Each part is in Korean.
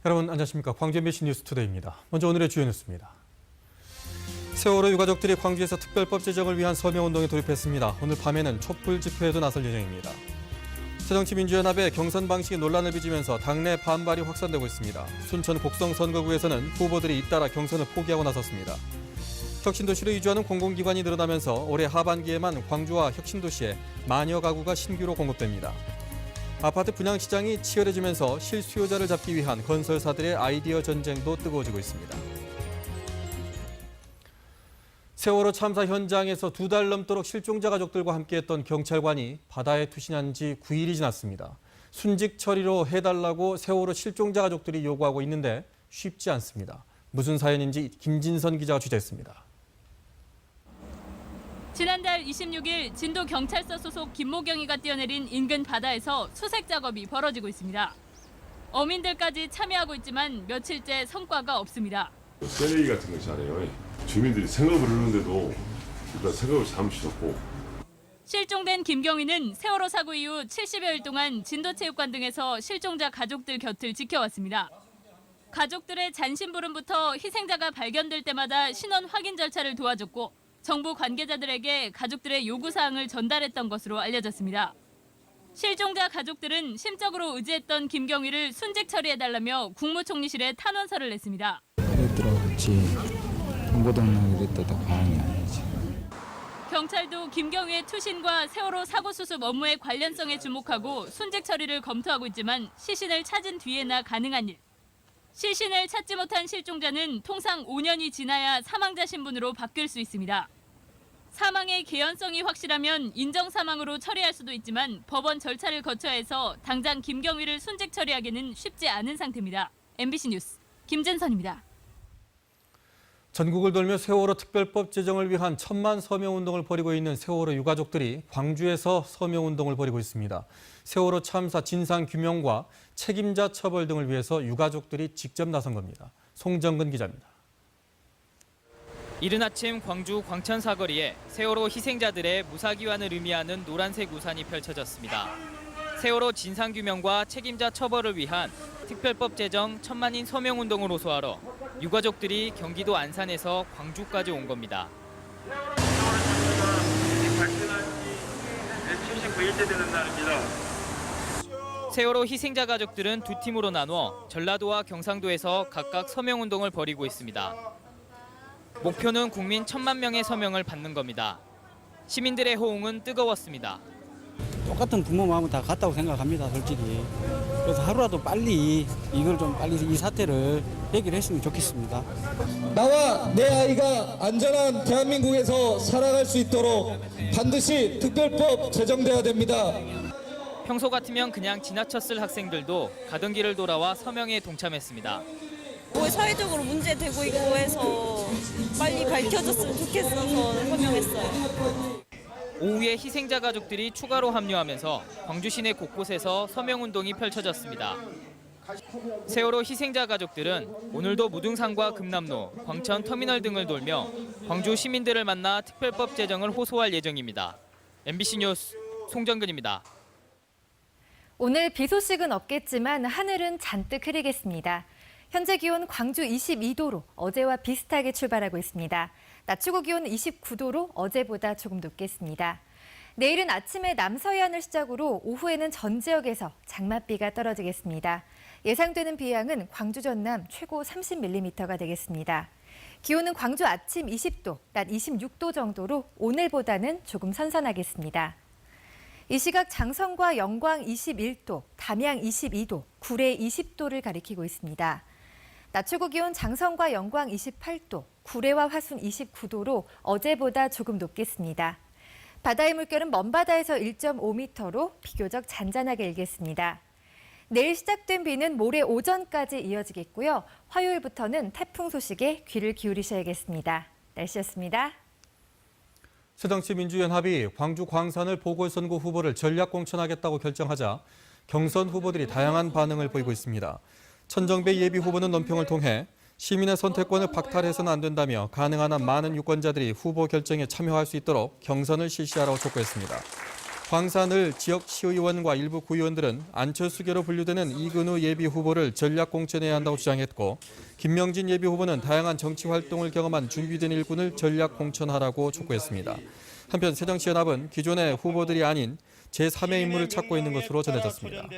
여러분 안녕하십니까. 광주 MBC 뉴스투데이입니다. 먼저 오늘의 주요 뉴스입니다. 세월호 유가족들이 광주에서 특별법 제정을 위한 서명운동에 돌입했습니다. 오늘 밤에는 촛불 집회에도 나설 예정입니다. 새정치민주연합의 경선 방식이 논란을 빚으면서 당내 반발이 확산되고 있습니다. 순천 곡성 선거구에서는 후보들이 잇따라 경선을 포기하고 나섰습니다. 혁신도시로 이주하는 공공기관이 늘어나면서 올해 하반기에만 광주와 혁신도시에 만여 가구가 신규로 공급됩니다. 아파트 분양 시장이 치열해지면서 실수요자를 잡기 위한 건설사들의 아이디어 전쟁도 뜨거워지고 있습니다. 세월호 참사 현장에서 2달 넘도록 실종자 가족들과 함께했던 경찰관이 바다에 투신한 지 9일이 지났습니다. 순직 처리로 해달라고 세월호 실종자 가족들이 요구하고 있는데 쉽지 않습니다. 무슨 사연인지 김진선 기자가 취재했습니다. 지난달 26일 진도경찰서 소속 김모경이가 뛰어내린 인근 바다에서 수색 작업이 벌어지고 있습니다. 어민들까지 참여하고 있지만 며칠째 성과가 없습니다. 쓰레기 같은 거 있잖아요. 주민들이 생업을 하는데도 일단 생업을 잠시셨고. 실종된 김경희는 세월호 사고 이후 70여일 동안 진도체육관 등에서 실종자 가족들 곁을 지켜왔습니다. 가족들의 잔심부름부터 희생자가 발견될 때마다 신원 확인 절차를 도와줬고 정부 관계자들에게 가족들의 요구사항을 전달했던 것으로 알려졌습니다. 실종자 가족들은 심적으로 의지했던 김경희를 순직 처리해달라며 국무총리실에 탄원서를 냈습니다. 그랬더라고지 정보동력 이랬다도 가능이 아니지. 경찰도 김경희의 투신과 세월호 사고 수습 업무의 관련성에 주목하고 순직 처리를 검토하고 있지만 시신을 찾은 뒤에나 가능한 일. 시신을 찾지 못한 실종자는 통상 5년이 지나야 사망자 신분으로 바뀔 수 있습니다. 사망의 개연성이 확실하면 인정사망으로 처리할 수도 있지만 법원 절차를 거쳐야 해서 당장 김경희를 순직 처리하기는 쉽지 않은 상태입니다. MBC 뉴스 김진선입니다. 전국을 돌며 세월호 특별법 제정을 위한 1000만 서명운동을 벌이고 있는 세월호 유가족들이 광주에서 서명운동을 벌이고 있습니다. 세월호 참사 진상규명과 책임자 처벌 등을 위해서 유가족들이 직접 나선 겁니다. 송정근 기자입니다. 이른 아침 광주 광천 사거리에 세월호 희생자들의 무사귀환을 의미하는 노란색 우산이 펼쳐졌습니다. 세월호 진상규명과 책임자 처벌을 위한 특별법 제정 1000만인 서명운동을 호소하러 유가족들이 경기도 안산에서 광주까지 온 겁니다. 발생한 지 79일째 되는 날입니다. 세월호 희생자 가족들은 두 팀으로 나누어 전라도와 경상도에서 각각 서명운동을 벌이고 있습니다. 목표는 국민 1000만 명의 서명을 받는 겁니다. 시민들의 호응은 뜨거웠습니다. 똑같은 부모 마음은 다 같다고 생각합니다, 솔직히. 그래서 하루라도 빨리 이걸 좀 빨리 이 사태를 해결했으면 좋겠습니다. 나와 내 아이가 안전한 대한민국에서 살아갈 수 있도록 반드시 특별법 제정돼야 됩니다. 평소 같으면 그냥 지나쳤을 학생들도 가던 길을 돌아와 서명에 동참했습니다. 사회적으로 문제되고 있고 해서 빨리 밝혀졌으면 좋겠어서 서명했어요. 오후에 희생자 가족들이 추가로 합류하면서 광주 시내 곳곳에서 서명운동이 펼쳐졌습니다. 세월호 희생자 가족들은 오늘도 무등산과 금남로, 광천 터미널 등을 돌며 광주 시민들을 만나 특별법 제정을 호소할 예정입니다. MBC 뉴스 송정근입니다. 오늘 비 소식은 없겠지만 하늘은 잔뜩 흐리겠습니다. 현재 기온 광주 22도로 어제와 비슷하게 출발하고 있습니다. 낮 최고 기온 29도로 어제보다 조금 높겠습니다. 내일은 아침에 남서해안을 시작으로 오후에는 전 지역에서 장맛비가 떨어지겠습니다. 예상되는 비 양은 광주 전남 최고 30mm가 되겠습니다. 기온은 광주 아침 20도, 낮 26도 정도로 오늘보다는 조금 선선하겠습니다. 이 시각 장성과 영광 21도, 담양 22도, 구례 20도를 가리키고 있습니다. 낮 최고 기온 장성과 영광 28도, 구례와 화순 29도로 어제보다 조금 높겠습니다. 바다의 물결은 먼바다에서 1.5m로 비교적 잔잔하게 일겠습니다. 내일 시작된 비는 모레 오전까지 이어지겠고요. 화요일부터는 태풍 소식에 귀를 기울이셔야겠습니다. 날씨였습니다. 새정치민주연합이 광주 광산을 보궐선거 후보를 전략 공천하겠다고 결정하자 경선 후보들이 다양한 반응을 보이고 있습니다. 천정배 예비 후보는 논평을 통해 시민의 선택권을 박탈해서는 안 된다며 가능한 한 많은 유권자들이 후보 결정에 참여할 수 있도록 경선을 실시하라고 촉구했습니다. 광산을 지역 시의원과 일부 구의원들은 안철수계로 분류되는 이근우 예비 후보를 전략 공천해야 한다고 주장했고, 김명진 예비 후보는 다양한 정치 활동을 경험한 준비된 일꾼을 전략 공천하라고 촉구했습니다. 한편 새정치연합은 기존의 후보들이 아닌 제3의 인물을 찾고 있는 것으로 전해졌습니다.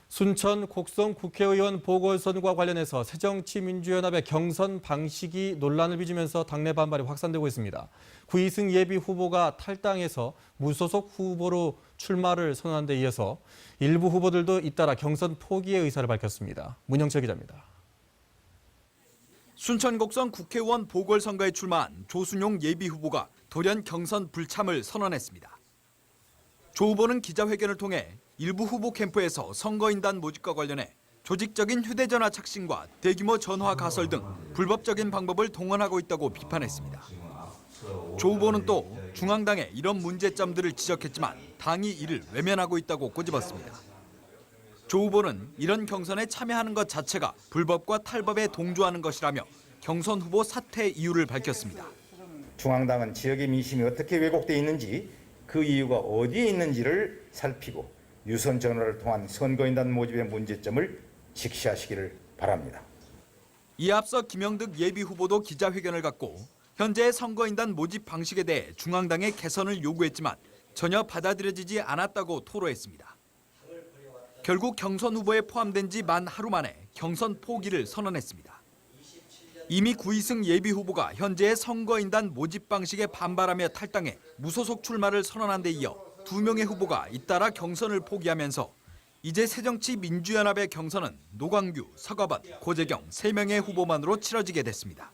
순천 곡성 국회의원 보궐선거와 관련해서 새정치민주연합의 경선 방식이 논란을 빚으면서 당내 반발이 확산되고 있습니다. 구이승 예비 후보가 탈당해서 무소속 후보로 출마를 선언한 데 이어서 일부 후보들도 잇따라 경선 포기의 의사를 밝혔습니다. 문영철 기자입니다. 순천 곡성 국회의원 보궐선거에 출마한 조순용 예비 후보가 돌연 경선 불참을 선언했습니다. 조 후보는 기자회견을 통해 일부 후보 캠프에서 선거인단 모집과 관련해 조직적인 휴대전화 착신과 대규모 전화 가설 등 불법적인 방법을 동원하고 있다고 비판했습니다. 조 후보는 또 중앙당의 이런 문제점들을 지적했지만 당이 이를 외면하고 있다고 꼬집었습니다. 조 후보는 이런 경선에 참여하는 것 자체가 불법과 탈법에 동조하는 것이라며 경선 후보 사퇴 이유를 밝혔습니다. 중앙당은 지역의 민심이 어떻게 왜곡돼 있는지 그 이유가 어디에 있는지를 살피고 유선 전화를 통한 선거인단 모집의 문제점을 직시하시기를 바랍니다. 이에 앞서 김영득 예비 후보도 기자회견을 갖고 현재의 선거인단 모집 방식에 대해 중앙당의 개선을 요구했지만 전혀 받아들여지지 않았다고 토로했습니다. 결국 경선 후보에 포함된 지 만 하루 만에 경선 포기를 선언했습니다. 이미 구이승 예비 후보가 현재의 선거인단 모집 방식에 반발하며 탈당해 무소속 출마를 선언한 데 이어 2명의 후보가 잇따라 경선을 포기하면서 이제 새정치민주연합의 경선은 노광규, 서가번, 고재경 3명의 후보만으로 치러지게 됐습니다.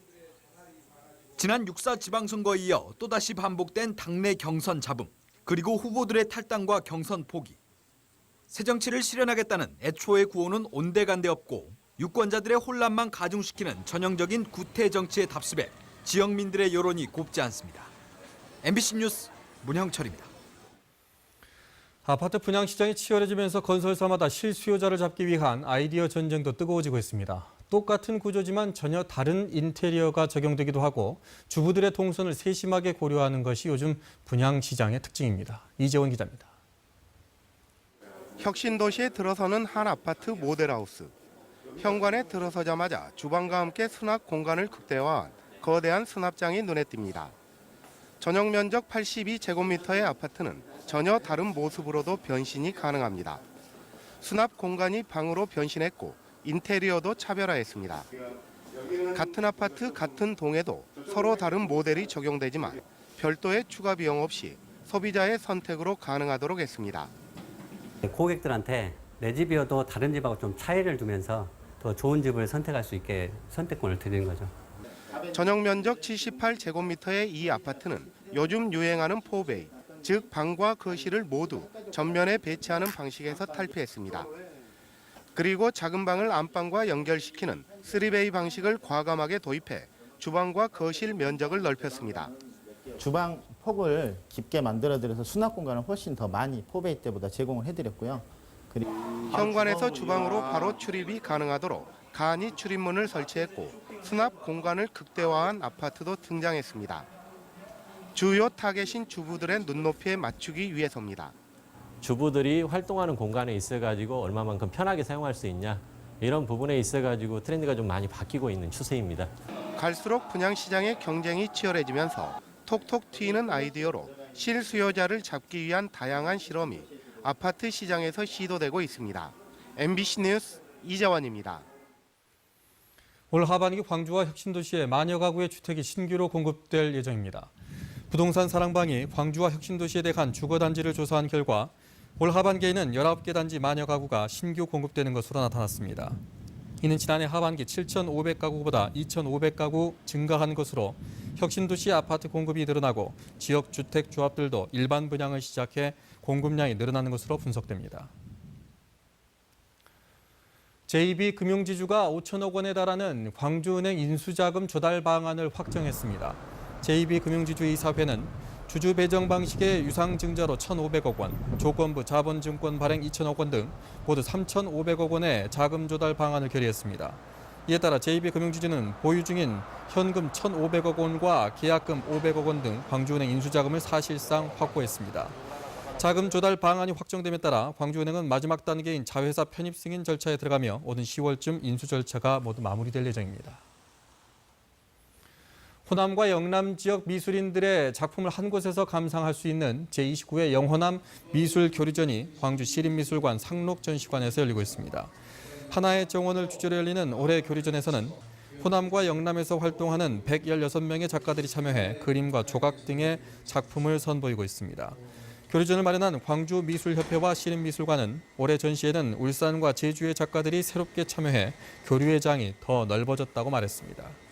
지난 6.4 지방선거에 이어 또다시 반복된 당내 경선 잡음, 그리고 후보들의 탈당과 경선 포기. 새정치를 실현하겠다는 애초의 구호는 온데간데 없고 유권자들의 혼란만 가중시키는 전형적인 구태 정치의 답습에 지역민들의 여론이 곱지 않습니다. MBC 뉴스 문형철입니다. 아파트 분양 시장이 치열해지면서 건설사마다 실수요자를 잡기 위한 아이디어 전쟁도 뜨거워지고 있습니다. 똑같은 구조지만 전혀 다른 인테리어가 적용되기도 하고 주부들의 동선을 세심하게 고려하는 것이 요즘 분양 시장의 특징입니다. 이재원 기자입니다. 혁신도시에 들어서는 한 아파트 모델하우스. 현관에 들어서자마자 주방과 함께 수납 공간을 극대화한 거대한 수납장이 눈에 띕니다. 전용 면적 82제곱미터의 아파트는 전혀 다른 모습으로도 변신이 가능합니다. 수납 공간이 방으로 변신했고 인테리어도 차별화했습니다. 같은 아파트, 같은 동에도 서로 다른 모델이 적용되지만 별도의 추가 비용 없이 소비자의 선택으로 가능하도록 했습니다. 고객들한테 내 집이어도 다른 집하고 좀 차이를 두면서 더 좋은 집을 선택할 수 있게 선택권을 드리는 거죠. 전용 면적 78제곱미터의 이 아파트는 요즘 유행하는 4베이, 즉 방과 거실을 모두 전면에 배치하는 방식에서 탈피했습니다. 그리고 작은 방을 안방과 연결시키는 3베이 방식을 과감하게 도입해 주방과 거실 면적을 넓혔습니다. 주방 폭을 깊게 만들어드려서 수납 공간을 훨씬 더 많이 4베이 때보다 제공을 해드렸고요. 현관에서 주방으로 바로 출입이 가능하도록 간이 출입문을 설치했고 수납 공간을 극대화한 아파트도 등장했습니다. 주요 타겟인 주부들의 눈높이에 맞추기 위해서입니다. 주부들이 활동하는 공간에 있어가지고 얼마만큼 편하게 사용할 수 있냐 이런 부분에 있어가지고 트렌드가 좀 많이 바뀌고 있는 추세입니다. 갈수록 분양시장의 경쟁이 치열해지면서 톡톡 튀는 아이디어로 실수요자를 잡기 위한 다양한 실험이 아파트 시장에서 시도되고 있습니다. MBC 뉴스 이재원입니다. 올 하반기 광주와 혁신도시에 만여 가구의 주택이 신규로 공급될 예정입니다. 부동산 사랑방이 광주와 혁신도시에 대한 주거단지를 조사한 결과 올 하반기에는 19개 단지 만여 가구가 신규 공급되는 것으로 나타났습니다. 이는 지난해 하반기 7,500가구보다 2,500가구 증가한 것으로 혁신도시 아파트 공급이 늘어나고 지역주택조합들도 일반 분양을 시작해 공급량이 늘어나는 것으로 분석됩니다. JB금융지주가 5천억 원에 달하는 광주은행 인수자금 조달 방안을 확정했습니다. JB금융지주 이사회는 주주 배정 방식의 유상증자로 1,500억 원, 조건부 자본증권 발행 2천억 원 등 모두 3,500억 원의 자금 조달 방안을 결의했습니다. 이에 따라 JB금융지주는 보유 중인 현금 1,500억 원과 계약금 500억 원 등 광주은행 인수자금을 사실상 확보했습니다. 자금 조달 방안이 확정됨에 따라 광주은행은 마지막 단계인 자회사 편입 승인 절차에 들어가며 오는 10월쯤 인수 절차가 모두 마무리될 예정입니다. 호남과 영남 지역 미술인들의 작품을 한 곳에서 감상할 수 있는 제29회 영호남 미술교류전이 광주 시립미술관 상록전시관에서 열리고 있습니다. 하나의 정원을 주제로 열리는 올해 교류전에서는 호남과 영남에서 활동하는 116명의 작가들이 참여해 그림과 조각 등의 작품을 선보이고 있습니다. 교류전을 마련한 광주미술협회와 시립미술관은 올해 전시에는 울산과 제주의 작가들이 새롭게 참여해 교류의 장이 더 넓어졌다고 말했습니다.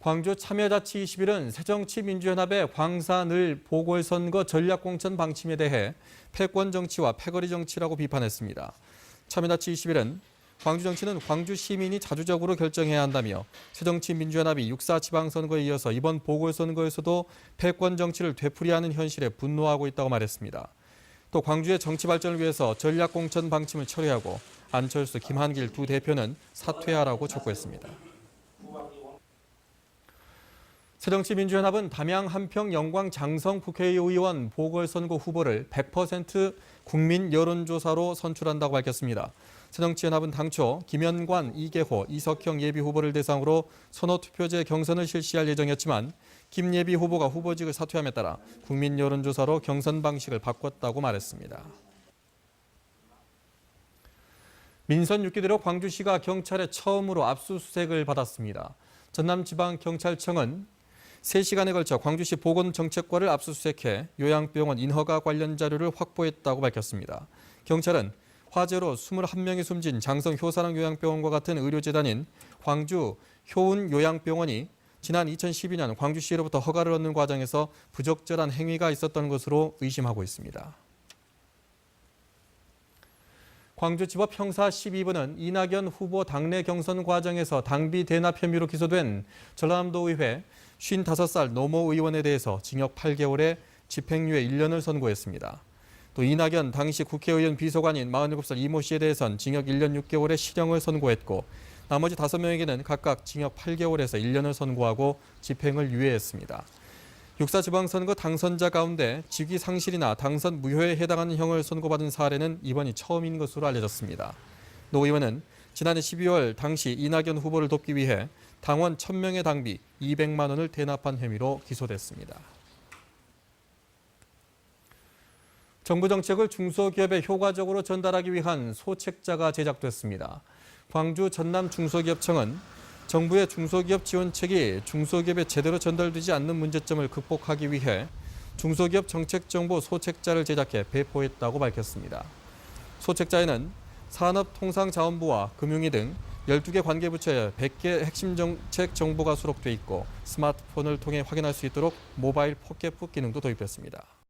광주 참여자치 21은 새정치민주연합의 광산을 보궐선거 전략공천 방침에 대해 패권정치와 패거리 정치라고 비판했습니다. 참여자치 21은 광주 정치는 광주 시민이 자주적으로 결정해야 한다며 새정치민주연합이 6.4 지방선거에 이어서 이번 보궐선거에서도 패권 정치를 되풀이하는 현실에 분노하고 있다고 말했습니다. 또 광주의 정치 발전을 위해서 전략공천 방침을 철회하고 안철수, 김한길 두 대표는 사퇴하라고 촉구했습니다. 새정치민주연합은 담양, 한평, 영광, 장성 국회의원 보궐선거 후보를 100% 국민 여론조사로 선출한다고 밝혔습니다. 새정치연합은 당초 김현관, 이계호, 이석형 예비후보를 대상으로 선호투표제 경선을 실시할 예정이었지만 김 예비후보가 후보직을 사퇴함에 따라 국민 여론조사로 경선 방식을 바꿨다고 말했습니다. 민선 6기대로 광주시가 경찰에 처음으로 압수수색을 받았습니다. 전남지방경찰청은 3시간에 걸쳐 광주시 보건정책과를 압수수색해 요양병원 인허가 관련 자료를 확보했다고 밝혔습니다. 경찰은 화재로 21명이 숨진 장성 효사랑 요양병원과 같은 의료재단인 광주 효운요양병원이 지난 2012년 광주시로부터 허가를 얻는 과정에서 부적절한 행위가 있었던 것으로 의심하고 있습니다. 광주지법 형사 12부는 이낙연 후보 당내 경선 과정에서 당비 대납 혐의로 기소된 전라남도의회 55살 노모 의원에 대해서 징역 8개월에 집행유예 1년을 선고했습니다. 또 이낙연 당시 국회의원 비서관인 47살 이모 씨에 대해선 징역 1년 6개월의 실형을 선고했고 나머지 5명에게는 각각 징역 8개월에서 1년을 선고하고 집행을 유예했습니다. 6.4 지방선거 당선자 가운데 직위 상실이나 당선 무효에 해당하는 형을 선고받은 사례는 이번이 처음인 것으로 알려졌습니다. 노 의원은 지난해 12월 당시 이낙연 후보를 돕기 위해 당원 1,000명의 당비 200만 원을 대납한 혐의로 기소됐습니다. 정부 정책을 중소기업에 효과적으로 전달하기 위한 소책자가 제작됐습니다. 광주 전남중소기업청은 정부의 중소기업 지원책이 중소기업에 제대로 전달되지 않는 문제점을 극복하기 위해 중소기업 정책정보 소책자를 제작해 배포했다고 밝혔습니다. 소책자에는 산업통상자원부와 금융위 등 12개 관계부처의 100개 핵심 정책 정보가 수록돼 있고 스마트폰을 통해 확인할 수 있도록 모바일 포켓북 기능도 도입했습니다.